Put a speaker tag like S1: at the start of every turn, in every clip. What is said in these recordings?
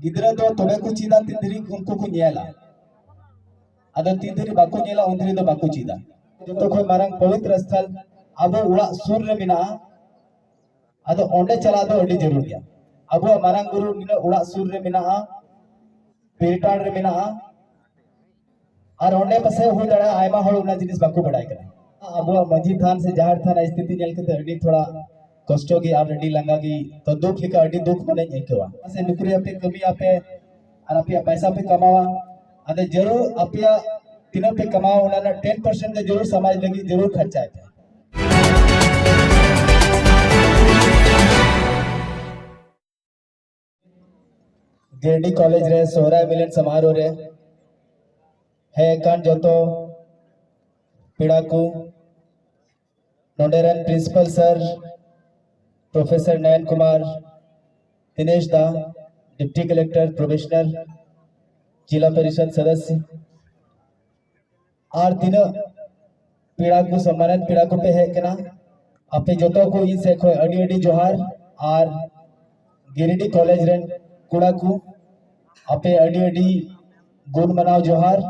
S1: गिद्रा दो तोबे को चीदा तीन उनको को नेला अदो तीन बाको नेला उन दो बाको चीदा जो कोई मारंग पवित्र स्थल अब उड़ा सुर रे मिना अदो ओंडे चला दो अड़ी जरूर गया अब मारंग गुरु निना उड़ा सुर रे मिना पेटाड़ रे मिना और ओंडे पसे हो दड़ा आयमा हड़ उना जिनिस बाको बड़ाई करा अब मंजी थान से जहर थान स्थिति नेल के अड़ी थोड़ा कष्ट की और अड़ी लंगा की तो दुख लिखा अड़ी दुख मने एकेवा से नुकरी अपे कमी आपे और अपे पैसा पे कमावा अदे जरूर अपया तीनों पे कमाओ उन्होंने 10% के जरूर समाज लगी जरूर खर्चा है। गिरडी कॉलेज रे सोहराय मिलन समारोह रे है कान जो तो पीड़ा को नोडेरन प्रिंसिपल सर प्रोफेसर नयन कुमार दिनेश दा डिप्टी कलेक्टर प्रोबेशनर जिला परिषद सदस्य और तीनों पीड़ा को सम्मानित पीड़ा को पे है कना अपे जोतो को इन से कोई अड़ी अड़ी जोहार और गिरिडी कॉलेज रेन कुड़ा को अपे अड़ी अड़ी गुण मनाव जोहार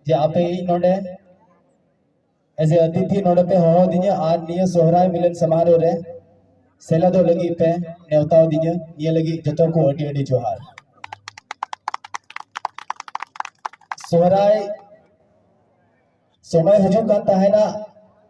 S1: जे अपे नोडे ऐसे अतिथि नोडे पे हो दिने और निये सोहराय मिलन समारोह रे सेलादो लगी पे नेवताओ दिने ये लगी जोतो को अड़ी अड़ी जोहार सोहराय समय हजूक कांता है ना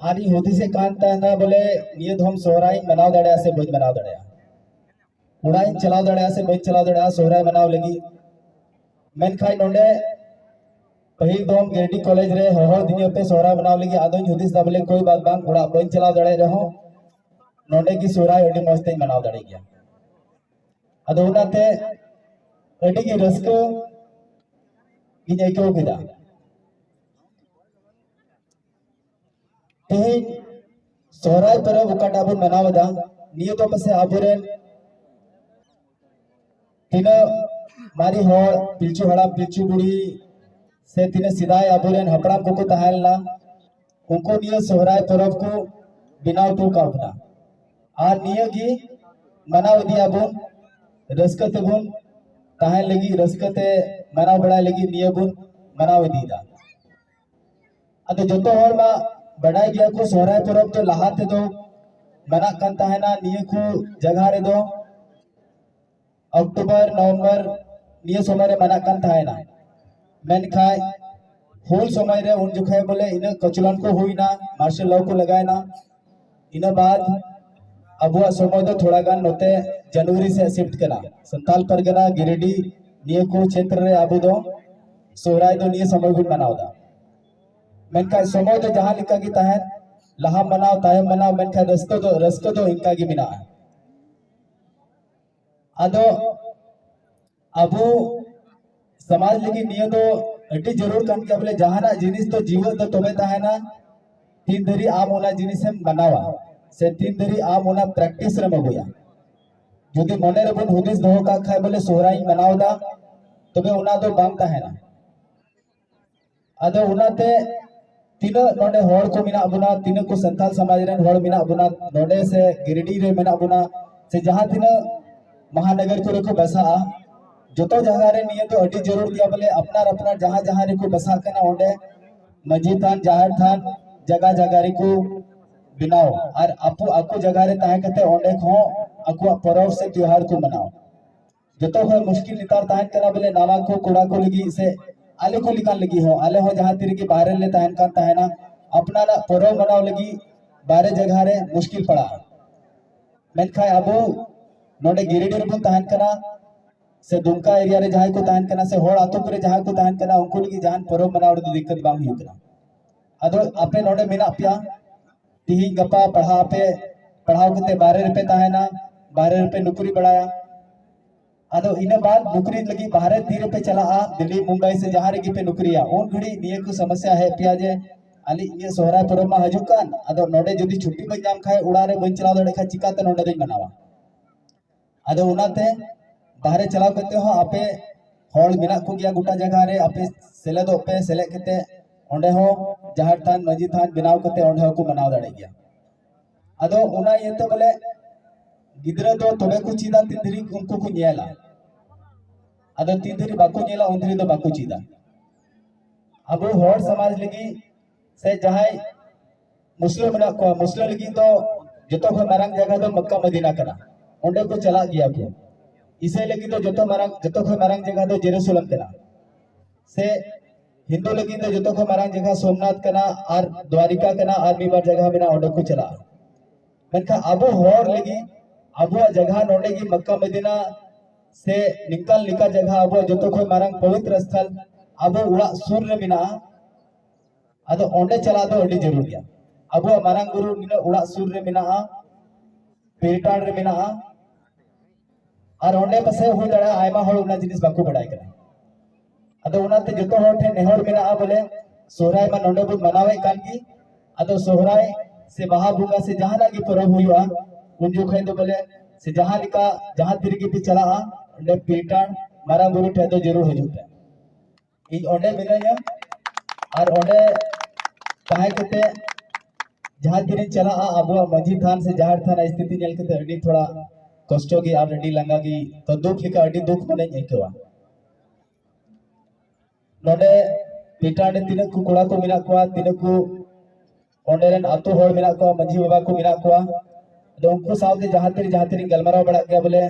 S1: आरी होती से कांता है ना बोले ये धोम सोहराय मनाव दड़या से बज मनाव दड़या उड़ाई चलाव दड़या से बज चलाव दड़या सोहराय मनाव लगी मेन खाई नोंडे पहिल धोम गिरडी कॉलेज रे हर दिन पे सोहराय मनाव लगी आदो हुदिस दा बोले कोई बात बांग उड़ा बज चलाव दड़े रहो नोंडे की सोहराय अडी मस्ते मनाव दड़े गया अदो उनाते अडी की रस्को गिने को गिदा सोहराय परब उकाट आबो मनावदा निये तो पसे आबोरेन तीना मारी होड़ पिलचू हड़ा पिलचू बुड़ी से तीने सिदाय आबोरेन हपड़ाम को तहालना उनको निये सोहराय परब को बिनाव तो कापना और निये की मनाव दिया बुन रस्कते बुन तहाल लगी रस्कते मनाव बड़ा लगी निये बुन मनाव दीदा अतो जोतो होड़ मा बढ़ाई गया को सोहराय परब तो लहाते दो मना कंता है ना निये को जगह रे दो अक्टूबर नवंबर निये समय रे मना कंता है ना मैंने खाए होल समय रे उन जो खाए बोले इन्हें कचलन को हुई ना मार्शल लॉ को लगाए ना इन्हें बाद अब वह समय तो थोड़ा गान होते जनवरी से शिफ्ट करा संताल परगना गिरिडी निये को क्षेत्र रे आबू दो सोहराय दो निये समय भी मनावदा मेनका समय तो जहाँ लिखा की ताहन लहा मनाव तायम मनाव मेनका रस्को तो इनका की बिना अदो अबू समाज लगी निये तो अड्डी जरूर कम के बोले जहाँ ना जिनिस तो जीवन तो तोबे ताहना तीन धरी आम होना जिनिस हम मनावा से तीन धरी आम होना प्रैक्टिस रे मगुया जुदी मने रे बन हुदिस दो का खाए बोले सोहराय मनावदा तोबे उना दो बांग ताहना अदो उनाते तीनों नोडे होड़ को मिना बुना तीनों को संताल समाज रे होड़ मिना बुना नोडे से गिरिडी रे मिना बुना से जहाँ तीनों महानगर को रेको बसा जोतो जगह रे निये तो अडी जरूर दिया बोले अपना अपना जहाँ जहाँ रे को बसा करना ओंडे मंजी थान जाहर थान जगह जगह रे को बिनाओ और आपू आको जगह रे ताहे कहते ओंडे को आको परब से त्योहार को मनाओ जोतो हो मुश्किल नितार ताहे करना बोले नावा को कुड़ा को लगी से आले को निकाल लगी हो आले हो जहाँ तेरे के बाहर ले तहन का तहना अपना ना परब मनाव लगी बारे जगह रे मुश्किल पड़ा मैं खाए अबू नोडे गिरिडी रे तहन कना से दुमका एरिया रे जहाँ को तहन कना से होड़ आतो करे जहाँ को तहन कना उनको लगी जहाँ परब मनाव रे दिक्कत बांग हुई कना अदो अपे नोडे मिना पिया तिही गप्पा पढ़ा पे पढ़ाओ कते 12 रुपए तहना 12 रुपए नौकरी बढ़ाया अदो इने बाद नौकरी लगी बाहर 3 रुपए चला दिल्ली मुंबई से जहाँ रे पे नौकरी उन घड़ी निये को समस्या है पिया जे अली ये सोहराय परब मा हजु कान अदो नोडे जदी छुट्टी बन जाम खाए उड़ा रे बन चलाव दड़े खा चिकाते नोडे दे मनावा अदो उनाते बाहर चलाव करते हो आपे होड़ मिना को गया गुटा जगह रे आपे सेले दो पे सेले कते ओंडे हो जहर थान मजी थान बिनाव कते ओंडे को मनाव दड़े गया अदो उना ये तो बोले गिद्रा दो तोबे को चीदा तिंदरी उनको को नेला अदो तीन धरी बाको नेला उन धरी दो बाको चीदा अब हर समाज लगी से जहां मुस्लिम मेना को मुस्लिम लगी तो जतो खो मारंग जगह दो मक्का मदीना कना ओंडे को चला गया को इसे लगी तो जतो खो मारंग जगह दो जेरूसलम कना से हिंदू लगी तो जतो खो मारंग जगह सोमनाथ कना और द्वारिका कना और भी बार जगह मेना ओंडे को चला मनका अब हर लगी अब जगह नोडे की मक्का मदीना से निकल निका जगह अब जतो खो मारंग पवित्र स्थल अब उड़ा सुर रे मिना अदो ओंडे चला दो अड़ी जरूर गया अब मारंग गुरु निना उड़ा सुर रे मिना पेटाड़ रे मिना और ओंडे पसे हो दड़ा आयमा हर उना जिनिस बाको बड़ाई करा अदो उनाते जतो हर ठे नेहर मिना बोले सोहराय मा नोंडे बुद मनावे कान की अदो सोहराय से बाहा बुंगा से जहां लागी परब हुआ उन जो खाई तो बोले से जहां लिका जहां तिरगी पे चला ओंडे पेटाड़ मारंग गुरु ठे तो जरूर हो जुते इन ओंडे मिनाया और ओंडे ताहे कते जहां तिरिन चला अब मजी थान से जहार थान स्थिति नेल कते अडी थोड़ा कष्टो की और अडी लंगा की तो दुख लिका अडी दुख मने एकेवा नोडे पिटाडे तिनक को कोड़ा को मिना को तिनक को ओंडेरन आतो होड़ मिना को मजी बाबा को मिना को तो उनको सावते जहां तिरी गलमराव बड़ा गया बोले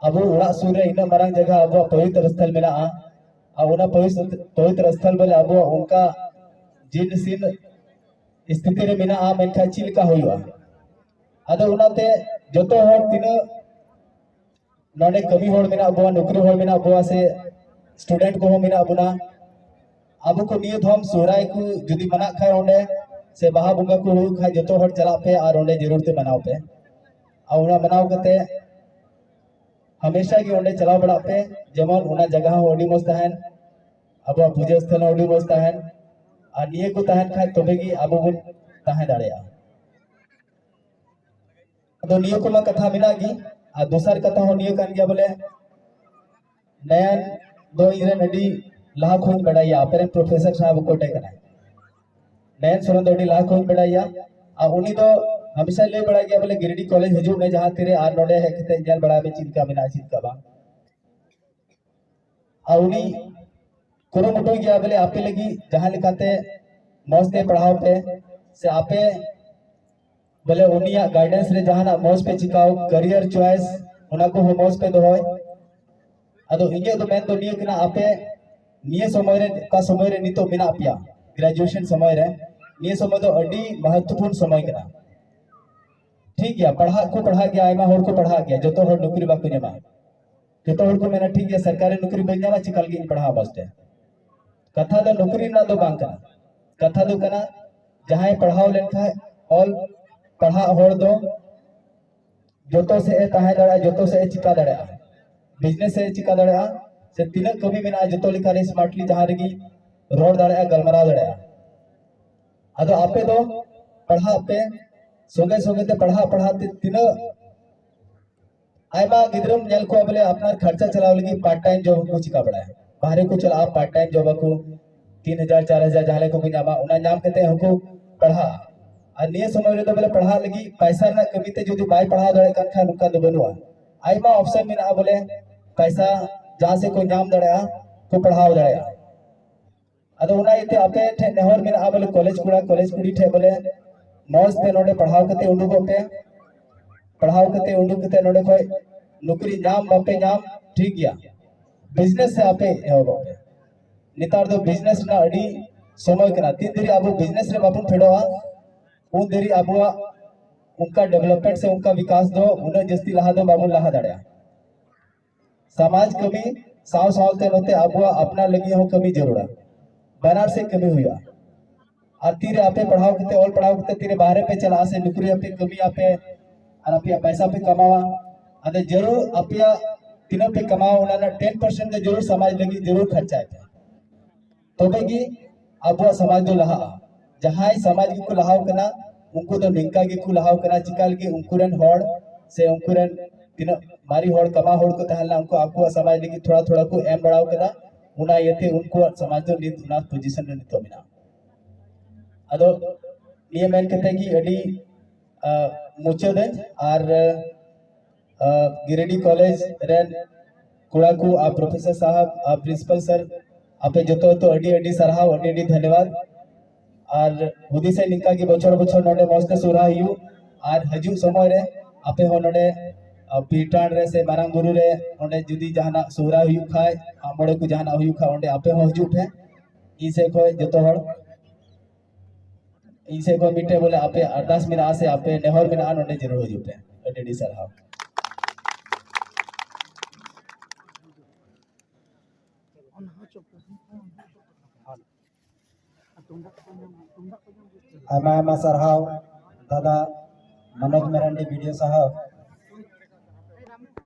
S1: अब उड़ा सूर्य इन मरंग जगह अब पवित्र स्थल मिना और उना पवित्र स्थल बोले अब उनका जिन सिन स्थिति रे मिना मेनखा चिलका हुआ अदो उनाते जतो होड़ तिन नोडे कमी होड़ मिना अब नौकरी होड़ मिना अब से स्टूडेंट को मिना अबुना अब को निये धम सोहराय को जुदी मना खाए ओंडे से बाहा बुंगा को हुई खाए जतो होड़ चला पे और ओंडे जरूर ते मनाव पे और उना मनाव कते हमेशा की ओंडे चलाव बड़ा पे जेमन उना जगह हो ओडी मस्त तहन अब पूजा स्थल ओडी मस्त तहन और निये को तहन खाए तबे की अब बुन तहन दाड़ेया तो निये को मा कथा मिना की और दूसर कथा हो निये कान गया बोले नयन दो इरे नडी लाख होई बड़ाइया अपरे प्रोफेसर साहब कोटे कना नयन सोरन दोडी लाख होई बड़ाइया आ उनी तो हमेशा ले बड़ा गया बोले गिरिडी कॉलेज हजू में जहां तेरे आर नोडे है कते जल बड़ा में चिंका बिना चिंका बा आ उनी कुरो मुटो गया बोले आपे लगी जहां लिखाते मौज पे पढ़ाओ पे से आपे बोले उनिया गाइडेंस रे जहां ना मौज पे चिकाओ करियर चॉइस उना को हो मौज पे दोय अदो इंगे तो मेन तो निये कना आपे निये समय रे का समय रे नितो मिना पिया ग्रेजुएशन समय रे निये समय तो अडी महत्वपूर्ण समय कना ठीक है पढ़ा गया आयमा होड़ को पढ़ा गया जतो होड़ नौकरी बाको नेमा जतो होड़ को मेना ठीक है सरकारी नौकरी बन जावा चिकल गी पढ़ा बसते कथा दो नौकरी ना दो बांग कना कथा दो कना जहां पढ़ाओ लेखा ऑल पढ़ा होड़ दो जतो से ताहे दड़ा जतो से चिका दड़ा बिजनेस से चिका दड़ा से तिनक कमी मेना जतो लिखा रे स्मार्टली जहां रेगी रोड दड़ा गलमरा दड़ा अदो आपे दो पढ़ा पे सोगे सोगे ते पढ़ाते तीन आयमा गिद्रम नेल को बोले अपना खर्चा चलाव लगी पार्ट टाइम जॉब को चिका बड़ा है बाहर को चला पार्ट टाइम जॉब को 3000 4000 जहाले को नामा उना नाम कहते हमको पढ़ा और निये समय रे तो बोले पढ़ा लगी पैसा ना कमी ते जदी बाय पढ़ा दड़े कान खा नुका दो बनुआ आयमा ऑप्शन में ना बोले पैसा जहां से कोई नाम दड़ा को पढ़ाओ दड़ा अदो उना इते आपे ठे नेहर में ना बोले कॉलेज कुड़ी ठे बोले मौज पे नोडे पढ़ाओ कते उंडुको पे पढ़ाओ कते उंडुक कते नोडे कोई नौकरी नाम बापे नाम ठीक गया बिजनेस से आपे एहो नितार दो बिजनेस ना अडी समय कना तीन देरी आबो बिजनेस रे बापुन फेडोआ उन देरी आबो उनका डेवलपमेंट से उनका विकास दो उन्हें जस्ती लहा दो बाबू लहा दड़या समाज कमी साव सावते नोते आबो अपना लगी हो कमी जरूरा बनार से कमी हुआ और तीरे आपे पढ़ाओ कते और पढ़ाओ कते तीरे बाहर पे चला से नौकरी आपे कमी आपे और आपे पैसा पे कमावा अदे जरूर आपया तीनों पे कमाओ उना 10% के जरूर समाज लगी जरूर खर्चा है तो बेगी अब समाज दो लहा जहां समाज को लहाव कना उनको तो निंका की को लहाव कना चिकाल की उनकुरन होड़ से उनकुरन तीनों मारी होड़ कमा होड़ को तहलना उनको आपको समाज लगी थोड़ा थोड़ा को एम बढ़ाओ कना उना येते उनको समाज दो नित उना पोजीशन रे नितो मिना अदो ये मेन कहते कि अडी मुचद और गिरिडी कॉलेज रेन कोड़ा को आ प्रोफेसर साहब आ प्रिंसिपल सर आपे जतो तो अडी अडी सरहाव अडी अडी धन्यवाद और हुदी से निका की बचर बचर नोडे मस्त सुरा हियु और हजू समय रे आपे हो नोडे पीटान रे से मारांग गुरु रे ओंडे जुदी जहाना सुरा हुयु खाय मोड़े को जहाना हुयु खा ओंडे आपे हो हजू पे ई से कोई जतो हड़ ई से कोई मिटे बोले आपे अरदास मिना से आपे नेहर मिना नोडे जरूर हजू पे अडी अडी सरहाव
S2: आमा आमा सरहाव दादा मनोज मेरांडी वीडियो साहब